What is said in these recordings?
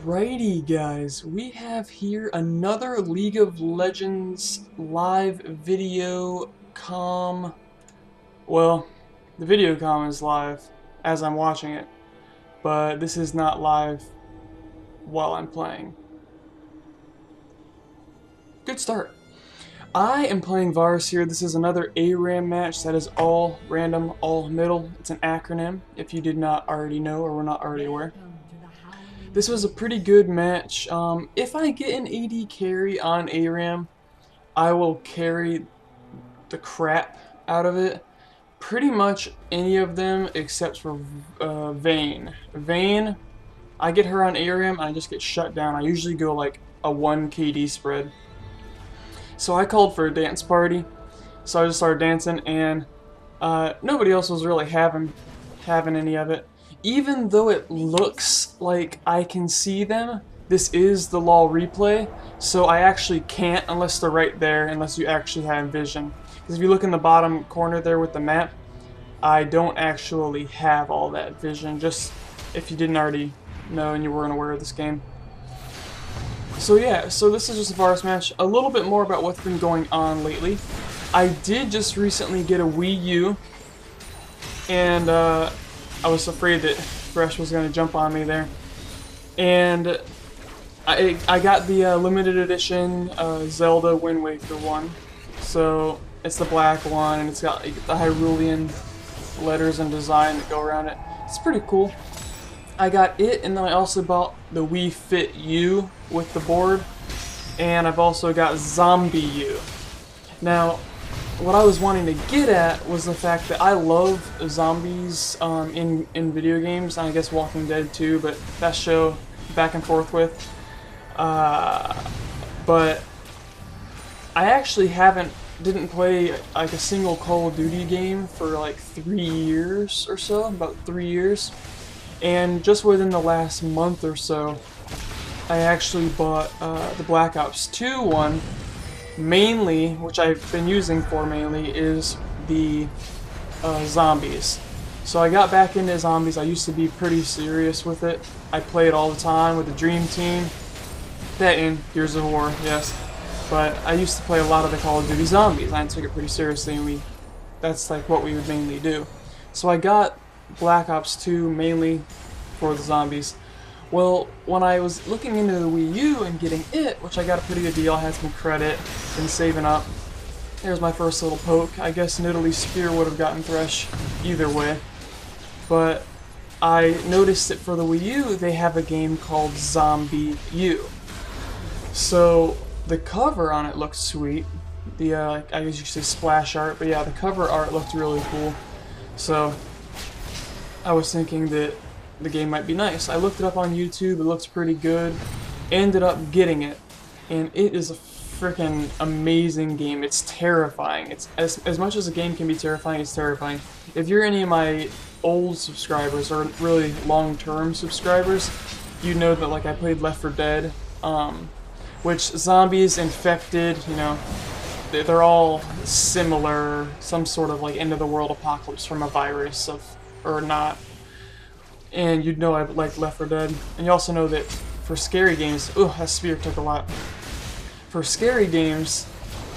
Alrighty guys, we have here another League of Legends live video comm. Well, the video comm is live as I'm watching it, but this is not live while I'm playing. Good start. I am playing Varus here. This is another ARAM match that is all random, all middle. It's an acronym if you did not already know or were not already aware. This was a pretty good match. If I get an AD carry on ARAM, I will carry the crap out of it. Pretty much any of them except for Vayne. Vayne, I get her on ARAM and I just get shut down. I usually go like a 1 KD spread. So I called for a dance party. So I just started dancing and nobody else was really having any of it. Even though it looks like I can see them, this is the LoL replay, so I actually can't unless they're right there, unless you actually have vision. Because if you look in the bottom corner there with the map, I don't actually have all that vision, just if you didn't already know and you weren't aware of this game. So yeah, so this is just a Varus match. A little bit more about what's been going on lately. I did just recently get a Wii U, and I was afraid that Fresh was going to jump on me there. And I got the limited edition Zelda Wind Waker one. So it's the black one, and it's got like, the Hyrulean letters and design that go around it. It's pretty cool. I got it, and then I also bought the Wii Fit U with the board. And I've also got Zombie U. Now, what I was wanting to get at was the fact that I love zombies in video games, and I guess Walking Dead too, but that show back and forth with. But I actually didn't play like a single Call of Duty game for like 3 years or so, about 3 years. And just within the last month or so, I actually bought the Black Ops 2 one. Mainly, which I've been using for mainly, is the zombies. So I got back into zombies. I used to be pretty serious with it. I play it all the time with the Dream Team. That and Gears of War, yes. But I used to play a lot of the Call of Duty zombies. I took it pretty seriously, and that's like what we would mainly do. So I got Black Ops 2 mainly for the zombies. Well, when I was looking into the Wii U and getting it, which I got a pretty good deal, I had some credit, been saving up. There's my first little poke. I guess Nidalee Spear would have gotten Thresh either way. But I noticed that for the Wii U, they have a game called Zombie U. So the cover on it looked sweet. The, I guess you could say splash art, but yeah, the cover art looked really cool. So I was thinking that the game might be nice. I looked it up on YouTube, it looks pretty good, ended up getting it, and it is a freaking amazing game. It's terrifying. It's as much as a game can be terrifying, it's terrifying. If you're any of my old subscribers, or really long-term subscribers, you know that like I played Left 4 Dead, which zombies, infected, you know, they're all similar, some sort of like end-of-the-world apocalypse from a virus, or not. And you'd know I like Left 4 Dead. And you also know that for scary games, ooh, that spear took a lot. For scary games,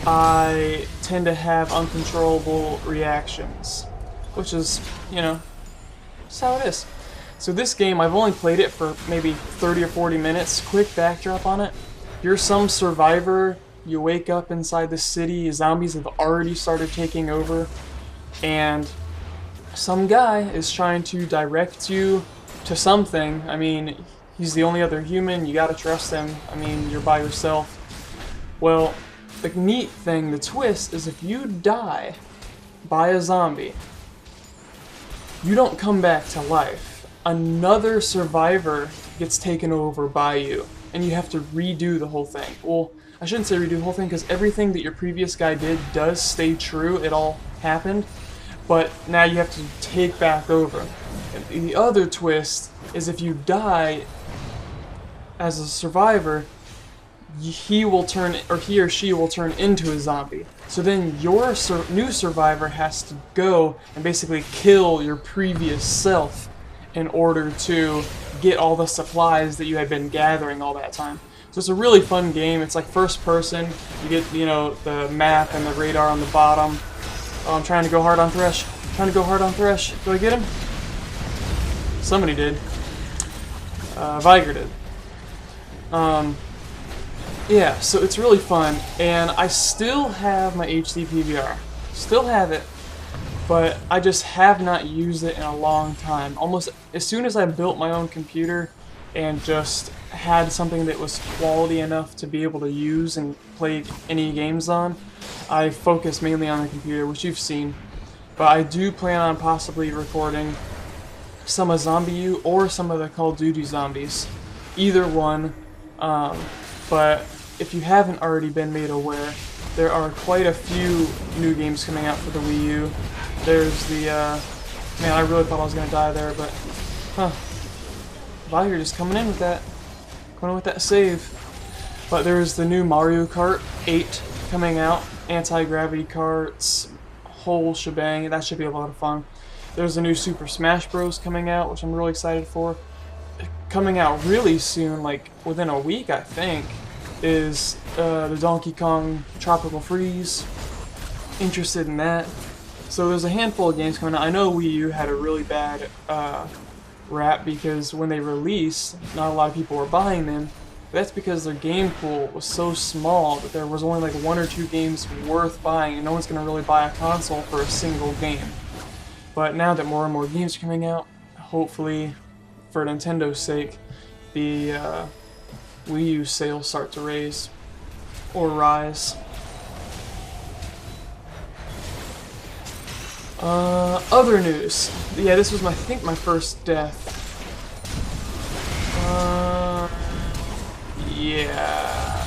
I tend to have uncontrollable reactions, which is, you know, that's how it is. So this game, I've only played it for maybe 30 or 40 minutes. Quick backdrop on it. You're some survivor, you wake up inside the city, zombies have already started taking over, and some guy is trying to direct you to something. I mean, he's the only other human, you gotta trust him. I mean, you're by yourself. Well, the neat thing, the twist, is if you die by a zombie, you don't come back to life. Another survivor gets taken over by you, and you have to redo the whole thing. Well, I shouldn't say redo the whole thing, because everything that your previous guy did does stay true. It all happened. But now you have to take back over. And the other twist is if you die as a survivor, he will turn, or he or she will turn into a zombie. So then your new survivor has to go and basically kill your previous self in order to get all the supplies that you had been gathering all that time. So it's a really fun game. It's like first person. You get, you know, the map and the radar on the bottom. Oh, I'm trying to go hard on Thresh. Trying to go hard on Thresh. Do I get him? Somebody did. Viger did. Yeah, so it's really fun, and I still have my HD PVR. Still have it, but I just have not used it in a long time. Almost as soon as I built my own computer and just had something that was quality enough to be able to use and play any games on, I focused mainly on the computer, which you've seen. But I do plan on possibly recording some of Zombie U or some of the Call of Duty zombies. Either one. But if you haven't already been made aware, there are quite a few new games coming out for the Wii U. There's the, man, I really thought I was going to die there, but, Viger just coming in with that. Coming in with that save. But there's the new Mario Kart 8 coming out. Anti-gravity carts, whole shebang. That should be a lot of fun. There's a new Super Smash Bros. Coming out, which I'm really excited for. Coming out really soon, like within a week, I think, is the Donkey Kong Tropical Freeze. Interested in that. So there's a handful of games coming out. I know Wii U had a really bad rap because when they released, not a lot of people were buying them. That's because their game pool was so small that there was only like 1 or 2 games worth buying, and no one's going to really buy a console for a single game. But now that more and more games are coming out, hopefully, for Nintendo's sake, the Wii U sales start to raise or rise. Other news. Yeah, this was I think my first death. Yeah.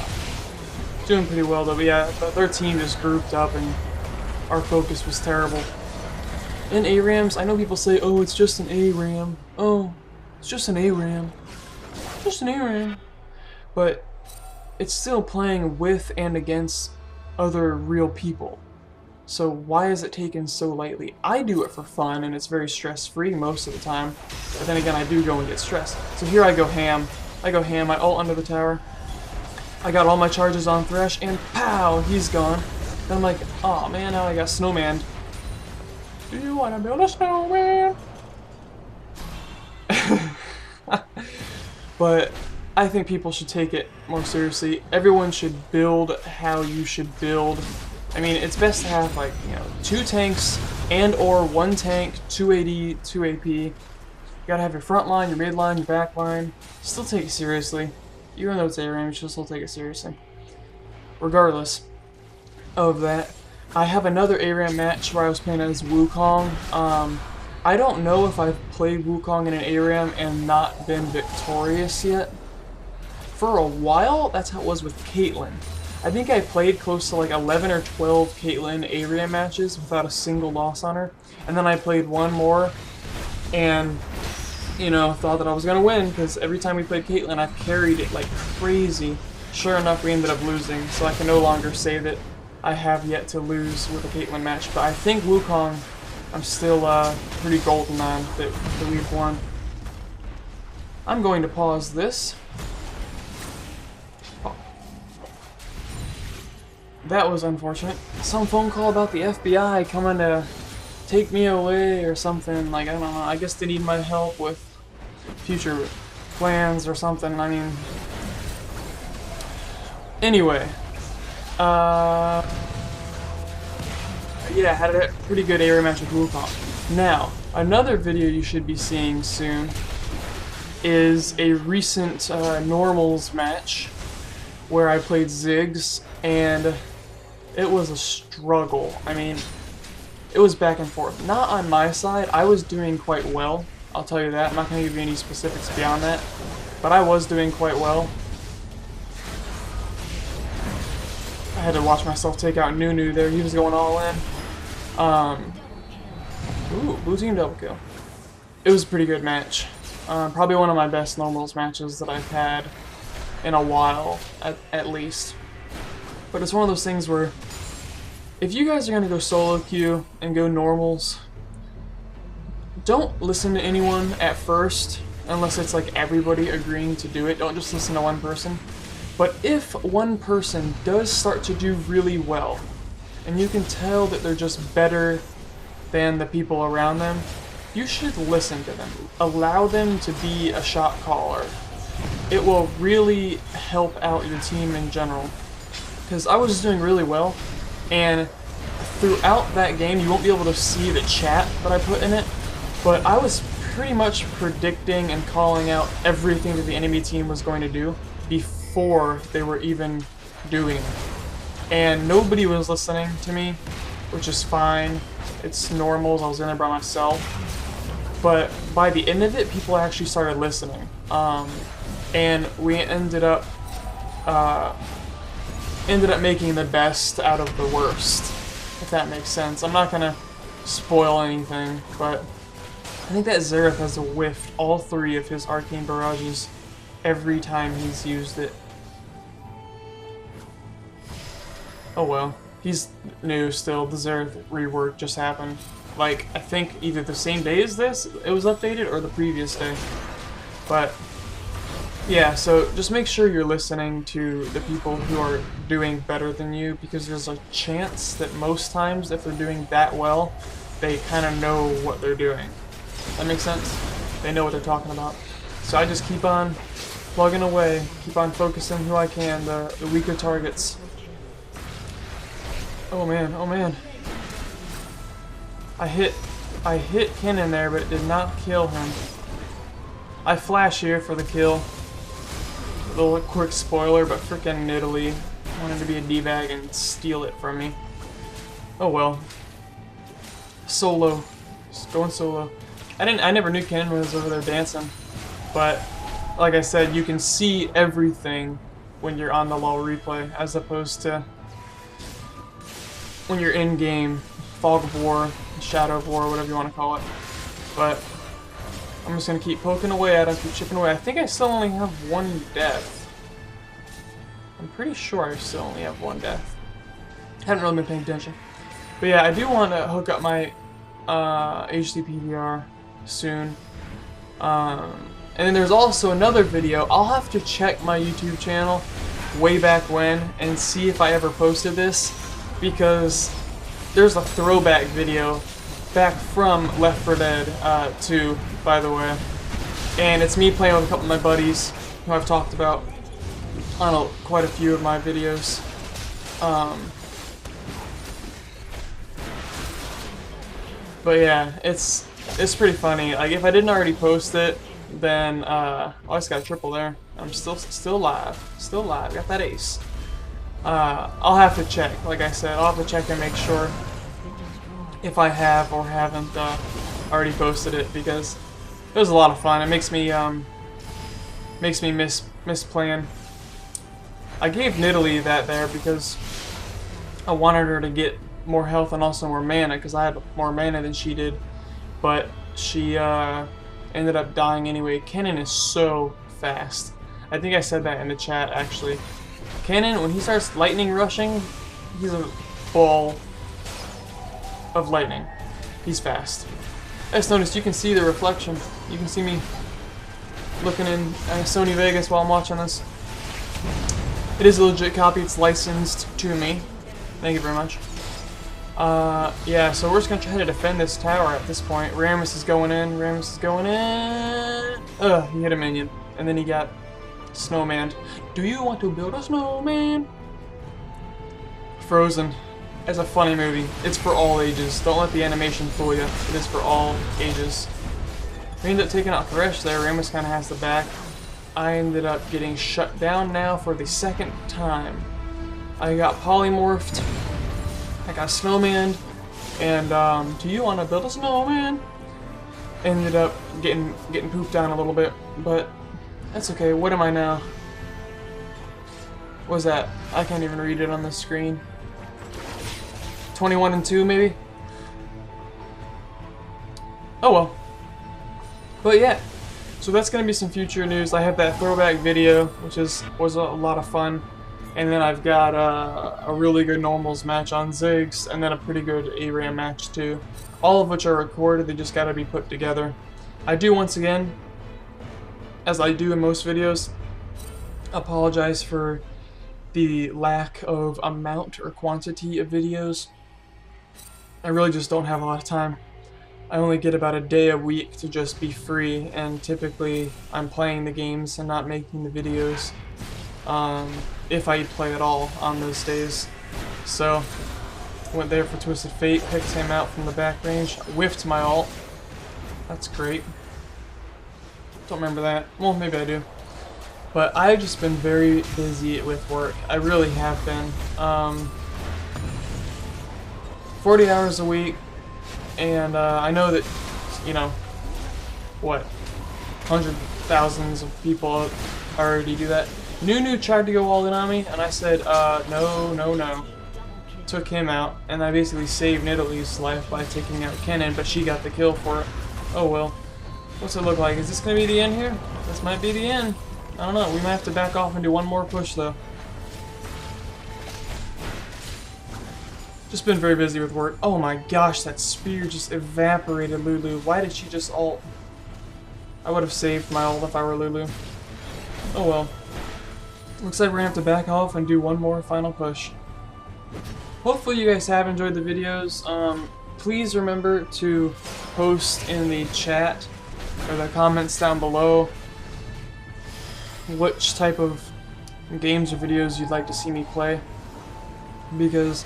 Doing pretty well though, but yeah, their team just grouped up and our focus was terrible. In ARAMs, I know people say, oh, it's just an ARAM. Oh, it's just an ARAM. Just an ARAM. But it's still playing with and against other real people. So why is it taken so lightly? I do it for fun and it's very stress-free most of the time. But then again, I do go and get stressed. So here I go ham. I ult under the tower. I got all my charges on Thresh and pow, he's gone. Then I'm like, oh man, now I got snowman. Do you want to build a snowman? But I think people should take it more seriously. Everyone should build how you should build. I mean, it's best to have, like, you know, 2 tanks and or 1 tank, 2 AD, 2 AP. You gotta have your front line, your mid line, your back line. Still take it seriously. Even though it's ARAM, you should still take it seriously. Regardless of that, I have another ARAM match where I was playing as Wukong. I don't know if I've played Wukong in an ARAM and not been victorious yet. For a while, that's how it was with Caitlyn. I think I played close to like 11 or 12 Caitlyn ARAM matches without a single loss on her. And then I played one more and, you know, thought that I was going to win because every time we played Caitlyn, I carried it like crazy. Sure enough, we ended up losing, so I can no longer say that I have yet to lose with a Caitlyn match. But I think Wukong, I'm still pretty golden on that we've won. I'm going to pause this. Oh. That was unfortunate. Some phone call about the FBI coming to take me away or something. Like, I don't know. I guess they need my help with future plans or something. I mean... Anyway. Yeah, had a pretty good ARAM match with Wukong. Now, another video you should be seeing soon is a recent normals match where I played Ziggs, and it was a struggle. I mean, it was back and forth. Not on my side. I was doing quite well. I'll tell you that. I'm not going to give you any specifics beyond that. But I was doing quite well. I had to watch myself take out Nunu there. He was going all in. Ooh, blue team double kill. It was a pretty good match. Probably one of my best normals matches that I've had in a while, at least. But it's one of those things where if you guys are going to go solo queue and go normals, don't listen to anyone at first, unless it's like everybody agreeing to do it. Don't just listen to one person. But if one person does start to do really well, and you can tell that they're just better than the people around them, you should listen to them. Allow them to be a shot caller. It will really help out your team in general. Because I was doing really well, and throughout that game, you won't be able to see the chat that I put in it, but I was pretty much predicting and calling out everything that the enemy team was going to do before they were even doing it. And nobody was listening to me, which is fine. It's normal, I was in there by myself. But by the end of it, people actually started listening. And we ended up making the best out of the worst, if that makes sense. I'm not gonna spoil anything, but I think that Xerath has whiffed all 3 of his arcane barrages every time he's used it. Oh well, he's new still. The Xerath rework just happened. Like, I think either the same day as this, it was updated, or the previous day. But yeah, so just make sure you're listening to the people who are doing better than you, because there's a chance that most times, if they're doing that well, they kind of know what they're doing. That makes sense? They know what they're talking about. So I just keep on plugging away, keep on focusing who I can, the weaker targets. Oh man, oh man. I hit Kennen there, but it did not kill him. I flash here for the kill. A little quick spoiler, but frickin' Nidalee wanted to be a D-bag and steal it from me. Oh well. Solo. Just going solo. I never knew Kennen was over there dancing. But like I said, you can see everything when you're on the LoL replay, as opposed to when you're in game. Fog of War, Shadow of War, whatever you want to call it. But I'm just going to keep poking away at him, keep chipping away. I think I still only have 1 death. I'm pretty sure I still only have 1 death. I haven't really been paying attention. But yeah, I do want to hook up my HD PVR soon. And then there's also another video. I'll have to check my YouTube channel way back when and see if I ever posted this, because there's a throwback video back from Left 4 Dead 2, by the way. And it's me playing with a couple of my buddies who I've talked about on quite a few of my videos. But yeah, it's pretty funny. Like, if I didn't already post it, then oh, I just got a triple there. I'm still alive. Still alive. Got that ace. I'll have to check. Like I said, I'll have to check and make sure if I have or haven't already posted it, because it was a lot of fun. It makes me miss playing. I gave Nidalee that there because I wanted her to get more health and also more mana, because I had more mana than she did, but she ended up dying anyway. Kennen is so fast. I think I said that in the chat, actually. Kennen, when he starts lightning rushing, he's a ball of lightning. He's fast. I just noticed you can see the reflection. You can see me looking in Sony Vegas while I'm watching this. It is a legit copy. It's licensed to me. Thank you very much. Yeah, so we're just gonna try to defend this tower at this point. Rammus is going in. Rammus is going in. Ugh, he hit a minion. And then he got snowman. Do you want to build a snowman? Frozen. It's a funny movie. It's for all ages. Don't let the animation fool you. It is for all ages. We ended up taking out Thresh there. Rammus kind of has the back. I ended up getting shut down now for the 2nd time. I got polymorphed. I got snowman. And do you want to build a snowman? Ended up getting pooped down a little bit, but that's okay. What am I now? What was that? I can't even read it on the screen. 21 and 2 maybe? Oh well. But yeah, so that's gonna be some future news. I have that throwback video, which was a lot of fun. And then I've got a really good normals match on Ziggs, and then a pretty good ARAM match too. All of which are recorded, they just gotta be put together. I do once again, as I do in most videos, apologize for the lack of amount or quantity of videos. I really just don't have a lot of time. I only get about a day a week to just be free, and typically I'm playing the games and not making the videos, if I play at all on those days. So, went there for Twisted Fate, picked him out from the back range, whiffed my ult. That's great. Don't remember that. Well, maybe I do. But I've just been very busy with work. I really have been. 40 hours a week, and I know that, you know, what, hundreds of thousands of people already do that. Nunu tried to go all in on me, and I said, no, no, no. Took him out, and I basically saved Nidalee's life by taking out Kennen, but she got the kill for it. Oh well. What's it look like? Is this going to be the end here? This might be the end. I don't know. We might have to back off and do one more push, though. Just been very busy with work. Oh my gosh, that spear just evaporated Lulu. Why did she just ult? I would have saved my ult if I were Lulu. Oh well. Looks like we're going to have to back off and do one more final push. Hopefully you guys have enjoyed the videos. Please remember to post in the chat or the comments down below which type of games or videos you'd like to see me play. Because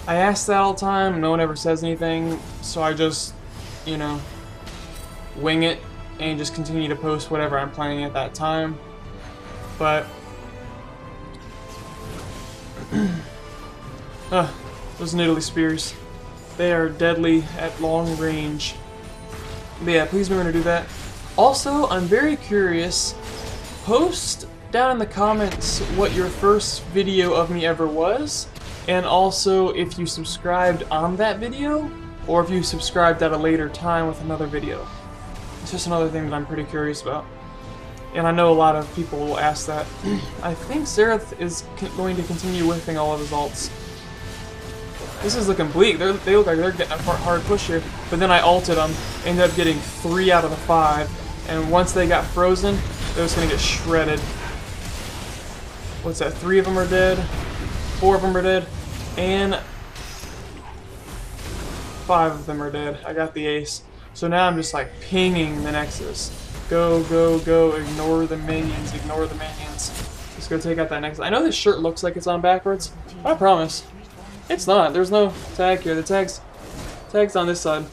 I ask that all the time, no one ever says anything, so I just, you know, wing it and just continue to post whatever I'm playing at that time. But those Nidalee spears, they are deadly at long range. But yeah, please remember to do that. Also, I'm very curious, post down in the comments what your first video of me ever was, and also if you subscribed on that video, or if you subscribed at a later time with another video. It's just another thing that I'm pretty curious about. And I know a lot of people will ask that. I think Xerath is going to continue whiffing all of his ults. This is looking bleak. They look like they're getting a hard push here. But then I ulted them, ended up getting 3 out of the 5. And once they got frozen, they're just going to get shredded. What's that? 3 of them are dead. 4 of them are dead. And 5 of them are dead. I got the ace. So now I'm just like pinging the Nexus. Go, go, go. Ignore the minions. Ignore the minions. Let's go take out that Nexus. I know this shirt looks like it's on backwards, but I promise. It's not. There's no tag here. The tag's on this side.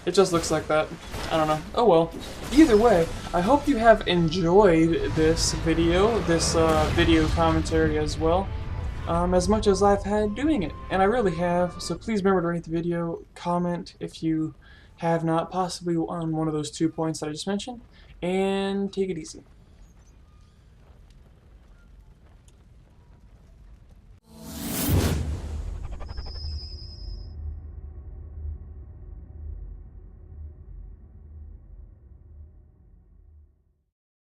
It just looks like that. I don't know. Oh well. Either way, I hope you have enjoyed this video, video commentary as well, as much as I've had doing it. And I really have, so please remember to rate the video, comment if you have not, possibly on one of those 2 points that I just mentioned, and take it easy.